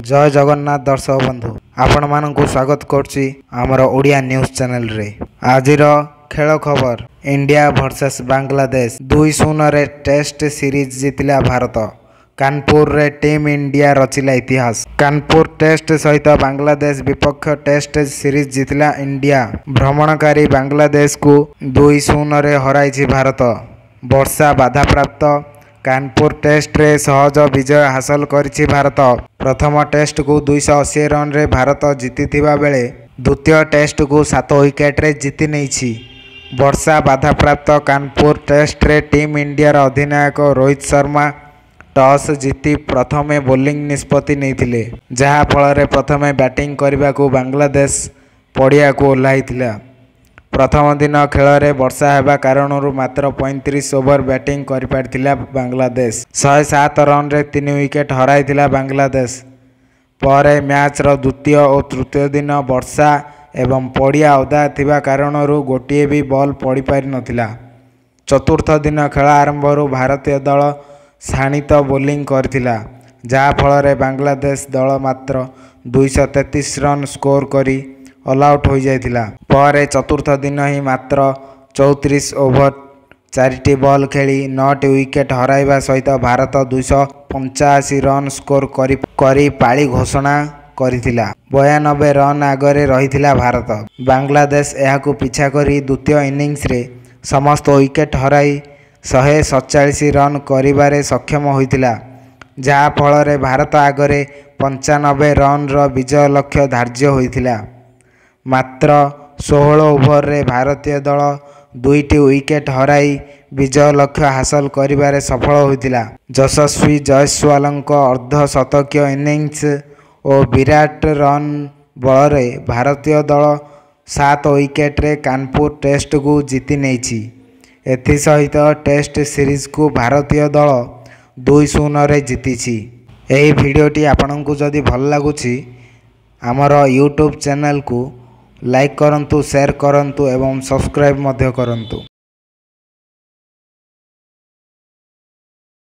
जय जगन्नाथ दर्शक बंधु आपण मानक स्वागत करुच्ची आमर ओडिया न्यूज चैनल रे। आजिर खेल खबर इंडिया वर्सेस बांग्लादेश 2-0 रे टेस्ट सीरीज जीतिला भारत। कानपुर रे टीम इंडिया रचिला इतिहास। कानपुर टेस्ट सहित बांग्लादेश विपक्ष टेस्ट सीरीज जीतिला इंडिया। भ्रमणकारी बांग्लादेश को 2-0 रे हराइछि भारत। वर्षा बाधा प्राप्त कानपुर टेस्ट रे सहज विजय हासिल करिछि भारत। प्रथम टेस्ट को 280 रन रे भारत जीतिथिबा बेले द्वितीय टेस्ट को 7 विकेट रे जीति नेछि। वर्षा बाधा प्राप्त कानपुर टेस्ट रे टीम इंडिया अधिनायक रोहित शर्मा टॉस जीति प्रथमे बोलिंग निष्पत्ति नेइथिले, जहा फल प्रथमे बैटिंग करने को बांग्लादेश पड़िया को ओह्लाइथिला। प्रथम दिन खेल रे वर्षा हेबा कारणरू मात्र 35 ओवर बैटिंग करिपारथिला बांग्लादेश। 107 रन रे 3 विकेट हराइथिला बांग्लादेश। पर मैच रो द्वितीय और तृतीय दिन वर्षा एवं पड़िया ओदा थिबा कारणरू गोटिए भी बॉल पड़ी पारि नथिला। चतुर्थ दिन खेल आरंभरू भारतीय दल शाणित बोलिंग करथिला, जहा फल बांग्लादेश दल मात्र 233 रन स्कोर करी ऑल आउट हो जाइथिला। पर चतुर्थ दिन ही मात्र 34 ओवर 4टी बॉल खेली 9टी विकेट हराइबा सहित भारत 285 रन स्कोर करी पाली घोषणा करिथिला। 92 रन आगरे रहिथिला भारत। बांग्लादेश एहाकु पीछा करी द्वितीय इनिंग्स रे समस्त विकेट हराई 147 रन करिबारे सक्षम होइथिला, जहा फल भारत आगरे 95 रन रो विजय लक्ष्य धार्य होइथिला। मात्र 16 ओवर रे भारतीय दल 2टी विकेट हराई विजय लक्ष्य हासिल करिबारे सफल होइथिला। यशस्वी जायसवालଙ୍କ अर्धशतकीय इनिंग्स और विराट रन बल रे भारतीय दल 7 विकेट रे कानपुर टेस्ट को जीति नेछि। एथि सहित टेस्ट सीरीज को भारतीय दल 2-0 रे जीतिछि। एही भिडियोटी आपनकु जदि भल लागुछि आमर यूट्यूब चैनल को लाइक करंतु, शेयर करंतु एवं सब्सक्राइब मध्य करंतु।